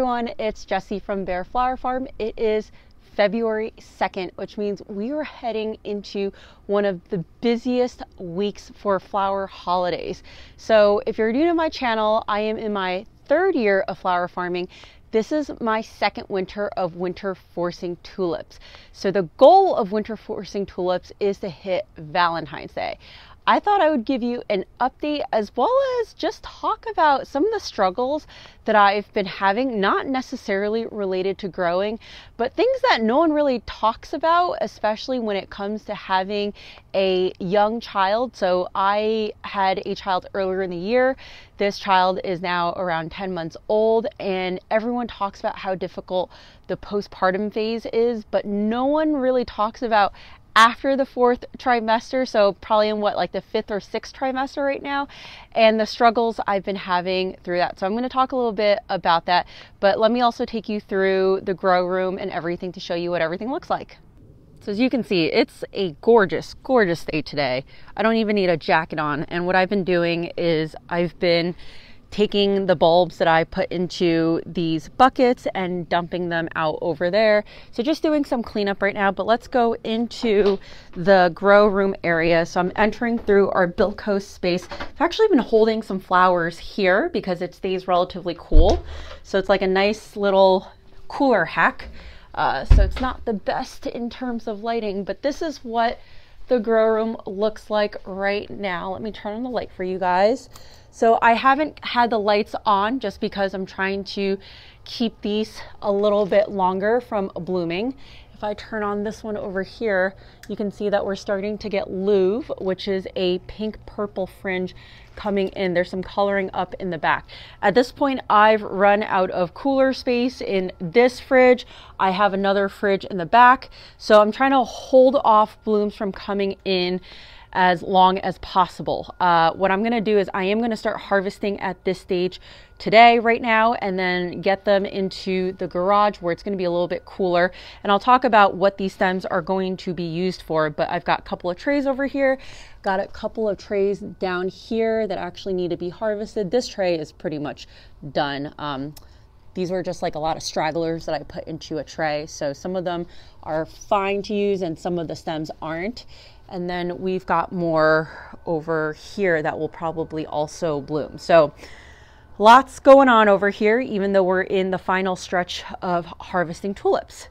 everyone, it's Jessie from b.a.r.e Flower Farm. It is February 2nd, which means we are heading into one of the busiest weeks for flower holidays. So if you're new to my channel, I am in my third year of flower farming. This is my second winter of winter forcing tulips. So the goal of winter forcing tulips is to hit Valentine's Day. I thought I would give you an update as well as just talk about some of the struggles that I've been having, not necessarily related to growing, but things that no one really talks about, especially when it comes to having a young child. So I had a child earlier in the year. This child is now around 10 months old, and everyone talks about how difficult the postpartum phase is, but no one really talks about after the fourth trimester, so probably in what, like the fifth or sixth trimester right now, and the struggles I've been having through that. So I'm going to talk a little bit about that, but let me also take you through the grow room and everything to show you what everything looks like. So as you can see, it's a gorgeous, gorgeous day today. I don't even need a jacket on, and what I've been doing is I've been taking the bulbs that I put into these buckets and dumping them out over there. So just doing some cleanup right now, but let's go into the grow room area. So I'm entering through our Bilco space. I've actually been holding some flowers here because it stays relatively cool. So it's like a nice little cooler hack. So it's not the best in terms of lighting, but this is what the grow room looks like right now. Let me turn on the light for you guys. So I haven't had the lights on just because I'm trying to keep these a little bit longer from blooming. If I turn on this one over here, you can see that we're starting to get louvre, which is a pink purple fringe coming in. There's some coloring up in the back. At this point, I've run out of cooler space in this fridge. I have another fridge in the back. So I'm trying to hold off blooms from coming in as long as possible. What I'm gonna do is I am gonna start harvesting at this stage today, right now, and then get them into the garage where it's gonna be a little bit cooler. And I'll talk about what these stems are going to be used for, but I've got a couple of trays over here, got a couple of trays down here that actually need to be harvested. This tray is pretty much done. These were just like a lot of stragglers that I put into a tray. So some of them are fine to use and some of the stems aren't. And then we've got more over here that will probably also bloom. So lots going on over here, even though we're in the final stretch of harvesting tulips.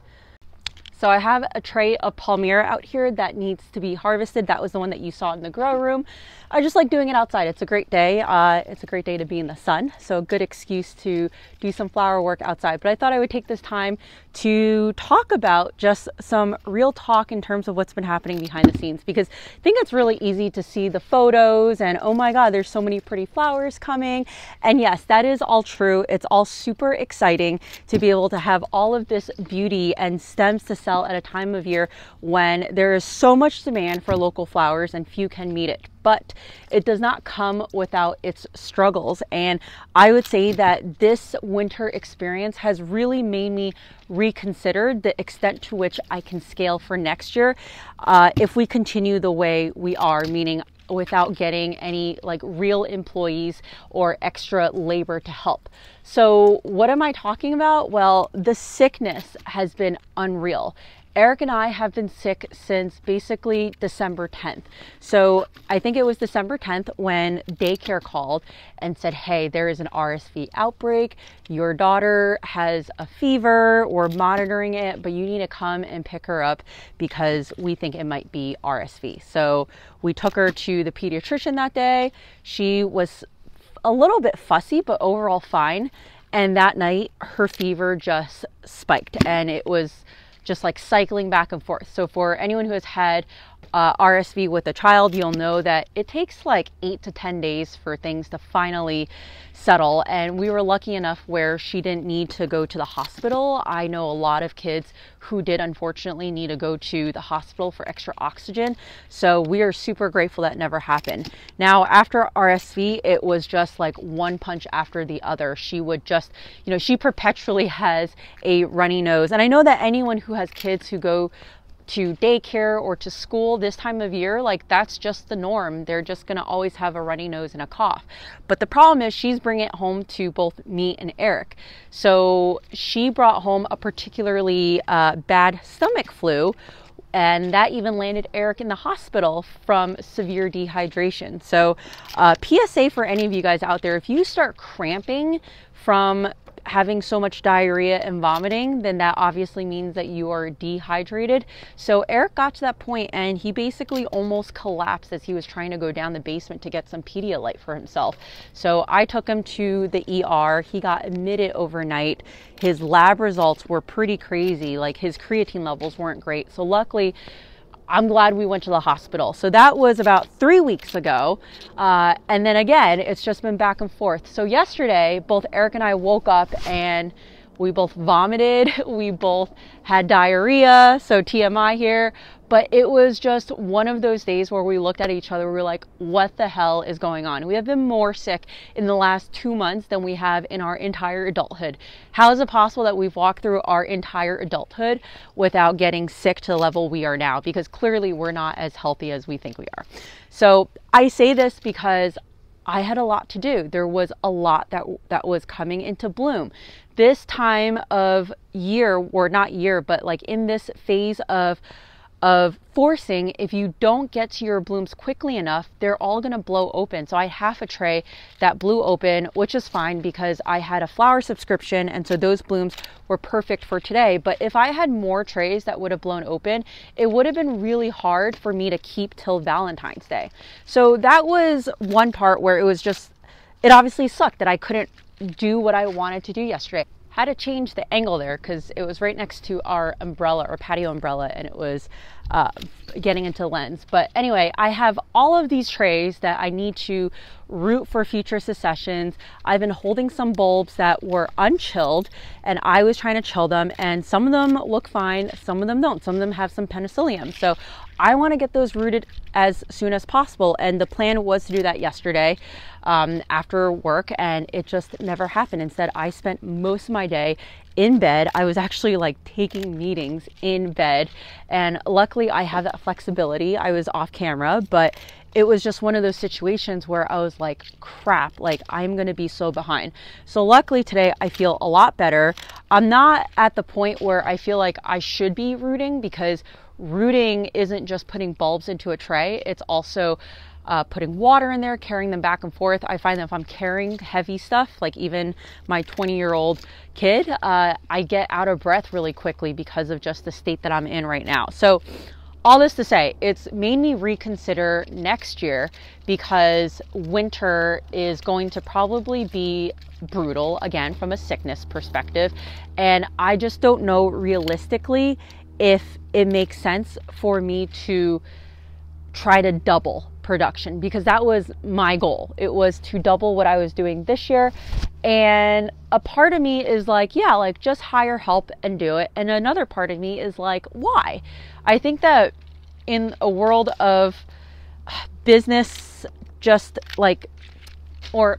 So I have a tray of Palmyra out here that needs to be harvested. That was the one that you saw in the grow room. I just like doing it outside. It's a great day. It's a great day to be in the sun. So a good excuse to do some flower work outside. But I thought I would take this time to talk about just some real talk in terms of what's been happening behind the scenes, because I think it's really easy to see the photos and, oh my God, there's so many pretty flowers coming. And yes, that is all true. It's all super exciting to be able to have all of this beauty and stems to sell at a time of year when there is so much demand for local flowers and few can meet it. But it does not come without its struggles. And I would say that this winter experience has really made me reconsider the extent to which I can scale for next year if we continue the way we are, meaning without getting any like real employees or extra labor to help. So what am I talking about? Well, the sickness has been unreal. Eric and I have been sick since basically December 10th. So I think it was December 10th when daycare called and said, hey, there is an RSV outbreak. Your daughter has a fever. We're monitoring it, but you need to come and pick her up because we think it might be RSV. So we took her to the pediatrician that day. She was a little bit fussy, but overall fine. And that night, her fever just spiked, and it was just like cycling back and forth. So for anyone who has had RSV with a child, you'll know that it takes like 8 to 10 days for things to finally settle. And we were lucky enough where she didn't need to go to the hospital. I know a lot of kids who did unfortunately need to go to the hospital for extra oxygen. So we are super grateful that never happened. Now, after RSV, it was just like one punch after the other. She would just, she perpetually has a runny nose. And I know that anyone who has kids who go to daycare or to school this time of year, like that's just the norm. They're just going to always have a runny nose and a cough. But the problem is she's bringing it home to both me and Eric. So she brought home a particularly bad stomach flu, and that even landed Eric in the hospital from severe dehydration. So PSA for any of you guys out there, if you start cramping from having so much diarrhea and vomiting, then that obviously means that you are dehydrated. So Eric got to that point and he basically almost collapsed as he was trying to go down the basement to get some Pedialyte for himself. So I took him to the ER. He got admitted overnight. His lab results were pretty crazy. Like his creatine levels weren't great. So luckily, I'm glad we went to the hospital. So that was about 3 weeks ago. And then again, it's just been back and forth. So yesterday, both Eric and I woke up and we both vomited. We both had diarrhea. So TMI here. But it was just one of those days where we looked at each other. We were like, what the hell is going on? We have been more sick in the last 2 months than we have in our entire adulthood. How is it possible that we've walked through our entire adulthood without getting sick to the level we are now? Because clearly we're not as healthy as we think we are. So I say this because I had a lot to do. There was a lot that was coming into bloom. This time of year, or not year, but like in this phase of forcing, if you don't get to your blooms quickly enough, they're all going to blow open. So I had half a tray that blew open, which is fine because I had a flower subscription. And so those blooms were perfect for today. But if I had more trays that would have blown open, it would have been really hard for me to keep till Valentine's Day. So that was one part where it was just, it obviously sucked that I couldn't do what I wanted to do yesterday. Had to change the angle there because it was right next to our umbrella or patio umbrella, and it was getting into lens. But anyway, I have all of these trays that I need to root for future successions. I've been holding some bulbs that were unchilled and I was trying to chill them, and some of them look fine, some of them don't. Some of them have some penicillium. So I want to get those rooted as soon as possible. And the plan was to do that yesterday after work, and it just never happened. Instead, I spent most of my day in bed. I was actually like taking meetings in bed, and luckily I have that flexibility. I was off camera, but it was just one of those situations where I was like, crap, like I'm going to be so behind. So luckily today I feel a lot better. I'm not at the point where I feel like I should be rooting, because rooting isn't just putting bulbs into a tray. It's also putting water in there, carrying them back and forth. I find that if I'm carrying heavy stuff, like even my 20-year-old kid, I get out of breath really quickly because of just the state that I'm in right now. So all this to say, it's made me reconsider next year, because winter is going to probably be brutal again from a sickness perspective. And I just don't know realistically if it makes sense for me to try to double production, because that was my goal. It was to double what I was doing this year. And a part of me is like, yeah, like just hire help and do it. And another part of me is like, why? I think that in a world of business, just like, or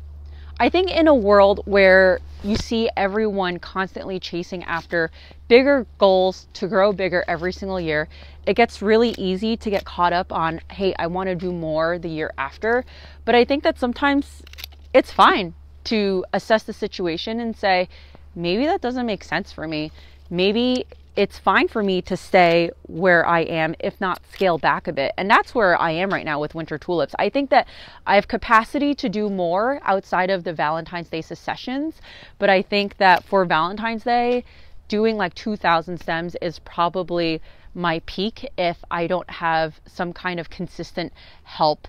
I think in a world where you see everyone constantly chasing after bigger goals to grow bigger every single year, it gets really easy to get caught up on, hey, I want to do more the year after. But I think that sometimes it's fine to assess the situation and say, maybe that doesn't make sense for me. Maybe it's fine for me to stay where I am, if not scale back a bit. And that's where I am right now with winter tulips. I think that I have capacity to do more outside of the Valentine's Day successions. But I think that for Valentine's Day, doing like 2,000 stems is probably my peak if I don't have some kind of consistent help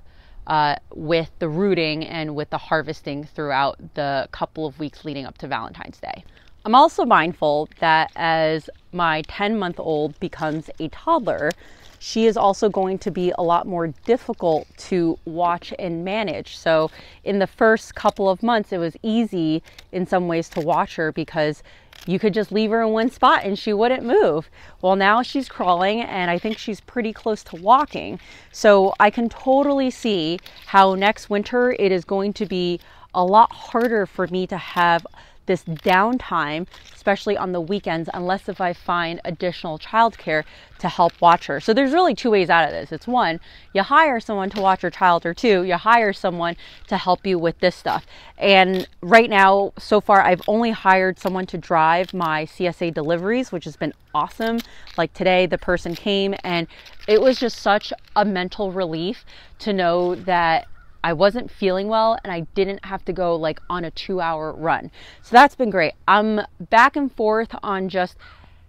with the rooting and with the harvesting throughout the couple of weeks leading up to Valentine's Day. I'm also mindful that as my 10-month-old becomes a toddler, she is also going to be a lot more difficult to watch and manage. So in the first couple of months, it was easy in some ways to watch her because you could just leave her in one spot and she wouldn't move. Well, now she's crawling and I think she's pretty close to walking. So I can totally see how next winter it is going to be a lot harder for me to have this downtime, especially on the weekends, unless if I find additional childcare to help watch her. So there's really two ways out of this. It's one, you hire someone to watch your child, or two, you hire someone to help you with this stuff. And right now, so far, I've only hired someone to drive my CSA deliveries, which has been awesome. Like today, the person came and it was just such a mental relief to know that I wasn't feeling well and I didn't have to go like on a 2-hour run. So that's been great. I'm back and forth on just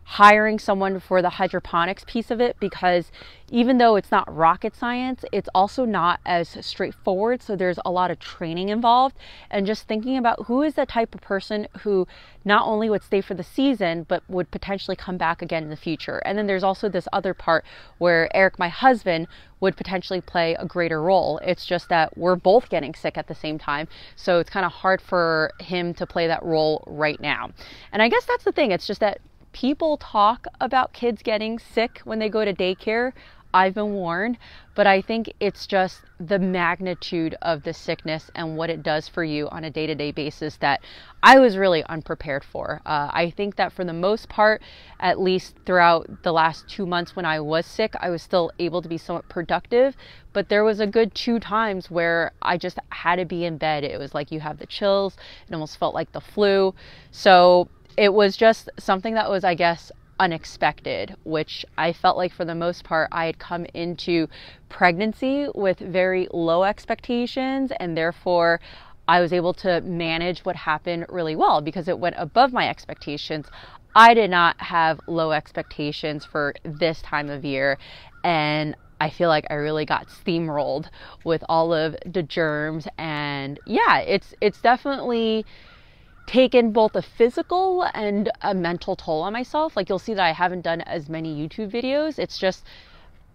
hiring someone for the hydroponics piece of it, because even though it's not rocket science, it's also not as straightforward. So there's a lot of training involved, and just thinking about who is the type of person who not only would stay for the season, but would potentially come back again in the future. And then there's also this other part where Eric, my husband, would potentially play a greater role. It's just that we're both getting sick at the same time. So it's kind of hard for him to play that role right now. And I guess that's the thing. It's just that people talk about kids getting sick when they go to daycare. I've been warned, but I think it's just the magnitude of the sickness and what it does for you on a day-to-day basis that I was really unprepared for. I think that for the most part, at least throughout the last 2 months when I was sick, I was still able to be somewhat productive, but there was a good 2 times where I just had to be in bed. It was like you have the chills. It almost felt like the flu. So it was just something that was, I guess, unexpected, which I felt like for the most part, I had come into pregnancy with very low expectations, and therefore I was able to manage what happened really well because it went above my expectations. I did not have low expectations for this time of year, and I feel like I really got steamrolled with all of the germs. And yeah, it's definitely taken both a physical and a mental toll on myself. Like, you'll see that I haven't done as many YouTube videos. It's just,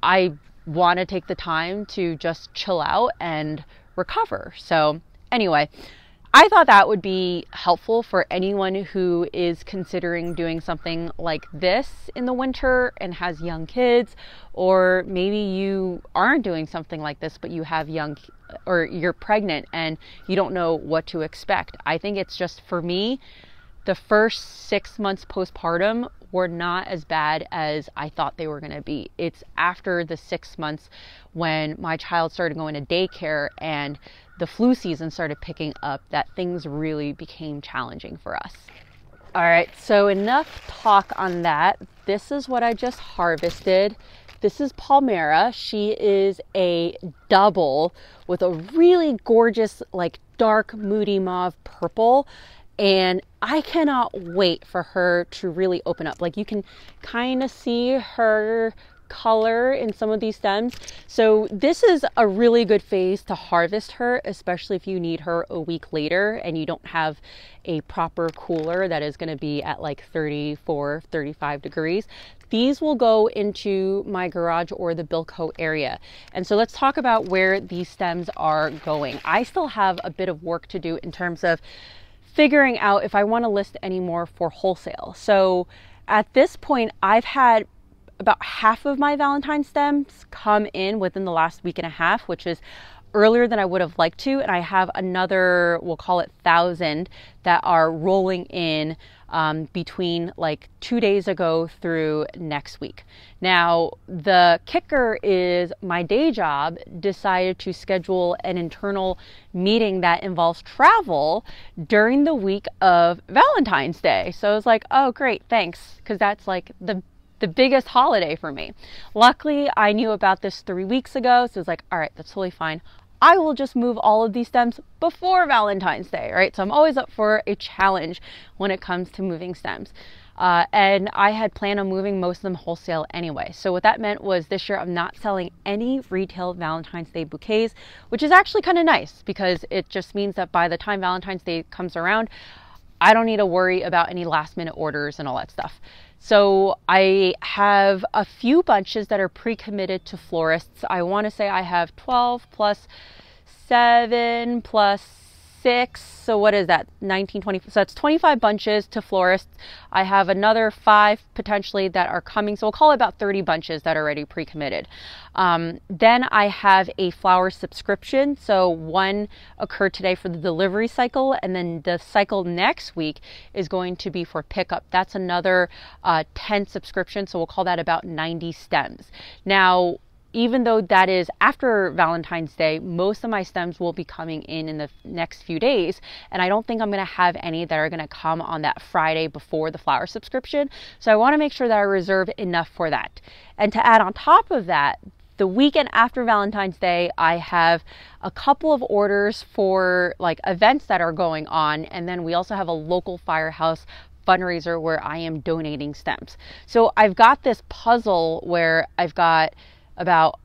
I want to take the time to just chill out and recover. So anyway, I thought that would be helpful for anyone who is considering doing something like this in the winter and has young kids, or maybe you aren't doing something like this, but you have young, or you're pregnant and you don't know what to expect. I think it's just, for me, the first 6 months postpartum were not as bad as I thought they were going to be. It's after the 6 months when my child started going to daycare and the flu season started picking up that things really became challenging for us. All right, so enough talk on that. This is what I just harvested. This is Palmera. She is a double with a really gorgeous, like dark, moody mauve purple. And I cannot wait for her to really open up. Like, you can kind of see her color in some of these stems. So this is a really good phase to harvest her, especially if you need her a week later and you don't have a proper cooler that is going to be at like 34, 35 degrees. These will go into my garage or the Bilco area. And so let's talk about where these stems are going. I still have a bit of work to do in terms of figuring out if I want to list any more for wholesale. So at this point, I've had about half of my Valentine stems come in within the last week and a half, which is earlier than I would have liked to. And I have another, we'll call it 1,000 that are rolling in between like 2 days ago through next week. Now, the kicker is my day job decided to schedule an internal meeting that involves travel during the week of Valentine's Day. So I was like, oh, great, thanks. Because that's like the biggest holiday for me. Luckily, I knew about this 3 weeks ago. So it's like, all right, that's totally fine. I will just move all of these stems before Valentine's Day, right? So I'm always up for a challenge when it comes to moving stems. And I had planned on moving most of them wholesale anyway. So what that meant was this year I'm not selling any retail Valentine's Day bouquets, which is actually kind of nice because it just means that by the time Valentine's Day comes around, I don't need to worry about any last minute orders and all that stuff. So I have a few bunches that are pre-committed to florists. I want to say I have 12 plus 7 plus 6, so what is that, 19, 20, so that's 25 bunches to florists. I have another 5 potentially that are coming, so we'll call it about 30 bunches that are already pre-committed. Then I have a flower subscription, so one occurred today for the delivery cycle, and then the cycle next week is going to be for pickup. That's another 10 subscriptions, so we'll call that about 90 stems. Now, even though that is after Valentine's Day, most of my stems will be coming in the next few days, and I don't think I'm going to have any that are going to come on that Friday before the flower subscription. So I want to make sure that I reserve enough for that. And to add on top of that, the weekend after Valentine's Day, I have a couple of orders for like events that are going on, and then we also have a local firehouse fundraiser where I am donating stems. So I've got this puzzle where I've got about,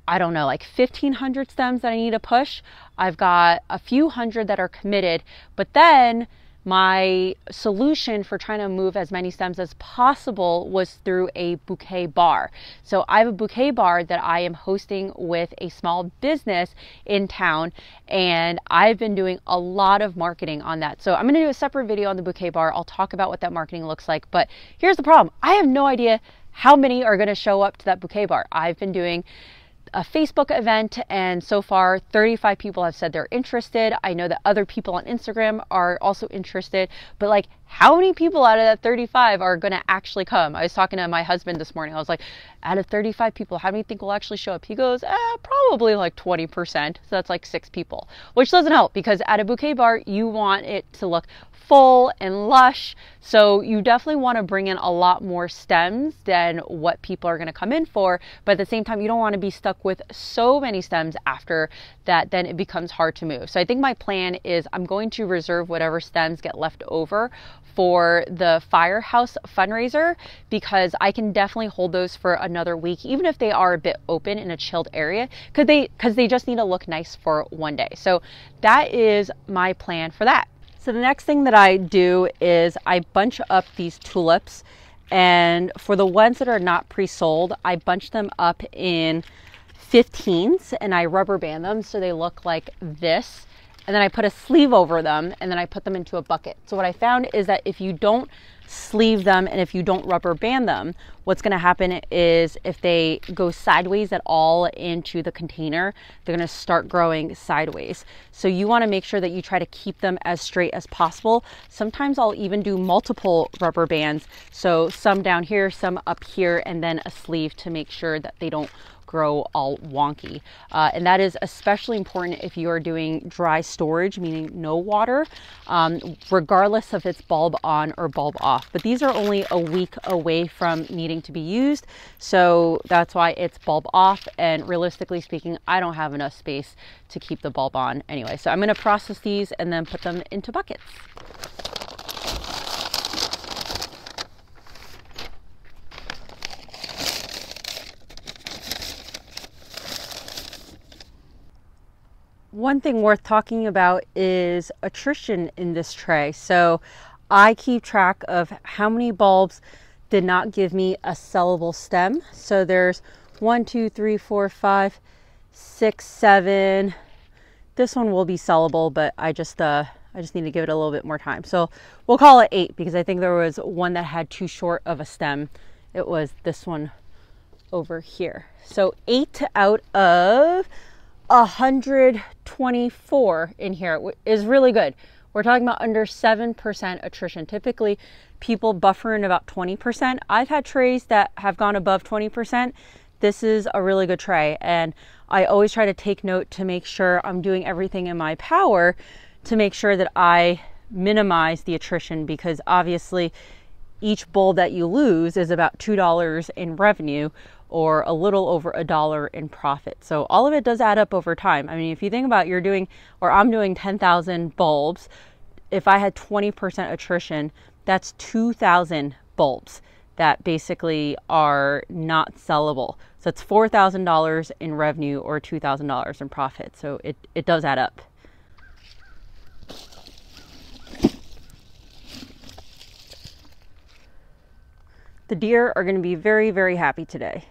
I don't know, like 1,500 stems that I need to push. I've got a few hundred that are committed, but then my solution for trying to move as many stems as possible was through a bouquet bar. So I have a bouquet bar that I am hosting with a small business in town, and I've been doing a lot of marketing on that. So I'm going to do a separate video on the bouquet bar. I'll talk about what that marketing looks like, but here's the problem. I have no idea how many are going to show up to that bouquet bar. I've been doing a Facebook event, and so far 35 people have said they're interested. I know that other people on Instagram are also interested, but like, how many people out of that 35 are going to actually come? I was talking to my husband this morning. I was like, out of 35 people, how many think will actually show up? He goes, probably like 20%. So that's like 6 people, which doesn't help, because at a bouquet bar, you want it to look full and lush. So you definitely want to bring in a lot more stems than what people are going to come in for. But at the same time, you don't want to be stuck with so many stems after that, then it becomes hard to move. So I think my plan is I'm going to reserve whatever stems get left over for the firehouse fundraiser, because I can definitely hold those for another week, even if they are a bit open in a chilled area, because they just need to look nice for one day. So that is my plan for that. So the next thing that I do is I bunch up these tulips, and for the ones that are not pre-sold, I bunch them up in 15s and I rubber band them so they look like this. And then I put a sleeve over them, and then I put them into a bucket. So what I found is that if you don't sleeve them and if you don't rubber band them, what's going to happen is if they go sideways at all into the container, they're going to start growing sideways. So you want to make sure that you try to keep them as straight as possible. Sometimes I'll even do multiple rubber bands. So some down here, some up here, and then a sleeve to make sure that they don't grow all wonky. And that is especially important if you are doing dry storage, meaning no water, regardless if it's bulb on or bulb off. But these are only a week away from needing to be used, so that's why it's bulb off. And realistically speaking, I don't have enough space to keep the bulb on anyway. So I'm going to process these and then put them into buckets. One thing worth talking about is attrition in this tray. So I keep track of how many bulbs did not give me a sellable stem. So there's 1, 2, 3, 4, 5, 6, 7. This one will be sellable, but I just need to give it a little bit more time. So we'll call it 8, because I think there was one that had too short of a stem. It was this one over here. So 8 out of 124 in here is really good. We're talking about under 7% attrition. Typically people buffer in about 20%. I've had trays that have gone above 20%. This is a really good tray, and I always try to take note to make sure I'm doing everything in my power to make sure that I minimize the attrition, because obviously each bulb that you lose is about $2 in revenue, or a little over $1 in profit. So all of it does add up over time. I mean, if you think about I'm doing 10,000 bulbs. If I had 20% attrition, that's 2,000 bulbs that basically are not sellable. So it's $4,000 in revenue or $2,000 in profit. So it does add up. The deer are going to be very, very happy today.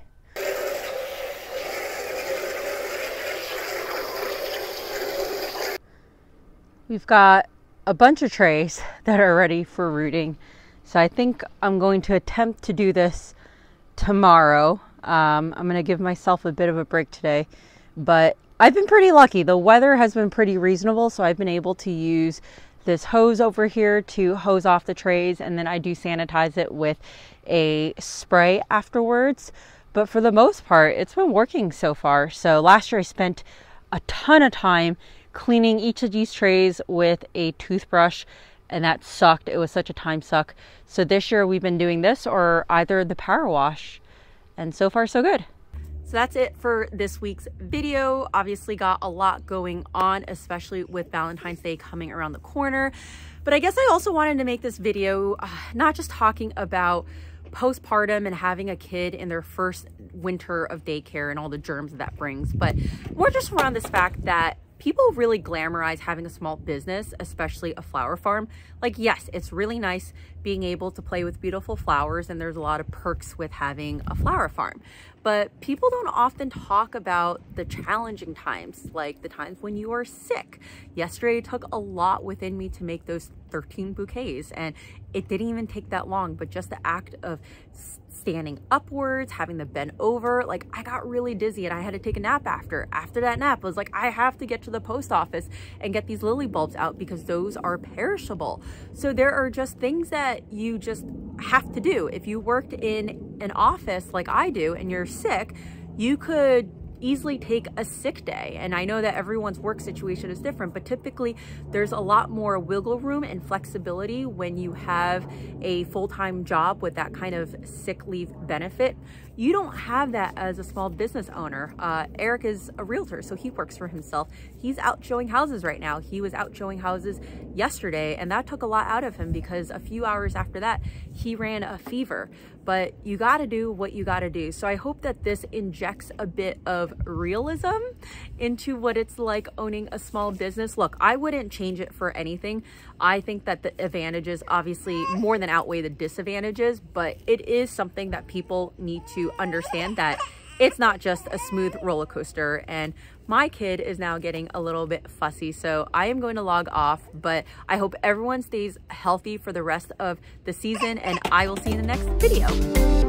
We've got a bunch of trays that are ready for rooting. So I think I'm going to attempt to do this tomorrow. I'm going to give myself a bit of a break today, but I've been pretty lucky. The weather has been pretty reasonable, so I've been able to use this hose over here to hose off the trays, and then I do sanitize it with a spray afterwards. But for the most part, it's been working so far. So last year I spent a ton of time cleaning each of these trays with a toothbrush, and that sucked. It was such a time suck. So this year we've been doing this or either the power wash, and so far so good. So that's it for this week's video. Obviously got a lot going on, especially with Valentine's Day coming around the corner. But I guess I also wanted to make this video not just talking about postpartum and having a kid in their first winter of daycare and all the germs that brings, but more just around this fact that people really glamorize having a small business, especially a flower farm. Like, yes, it's really nice being able to play with beautiful flowers, and there's a lot of perks with having a flower farm. But people don't often talk about the challenging times, like the times when you are sick. Yesterday, it took a lot within me to make those 13 bouquets, and it didn't even take that long, but just the act of standing upwards, having to bend over, like I got really dizzy and I had to take a nap after. After that nap, I was like, I have to get to the post office and get these lily bulbs out because those are perishable. So there are just things that you just have to do. If you worked in an office like I do and you're sick, you could easily take a sick day. And I know that everyone's work situation is different, but typically there's a lot more wiggle room and flexibility when you have a full-time job with that kind of sick leave benefit. You don't have that as a small business owner. Eric is a realtor, so he works for himself. He's out showing houses right now. He was out showing houses yesterday, and that took a lot out of him because a few hours after that, he ran a fever. But you gotta do what you gotta do. So I hope that this injects a bit of realism into what it's like owning a small business. Look, I wouldn't change it for anything. I think that the advantages obviously more than outweigh the disadvantages, but it is something that people need to understand, that it's not just a smooth roller coaster. And my kid is now getting a little bit fussy, so I am going to log off, but I hope everyone stays healthy for the rest of the season, and I will see you in the next video.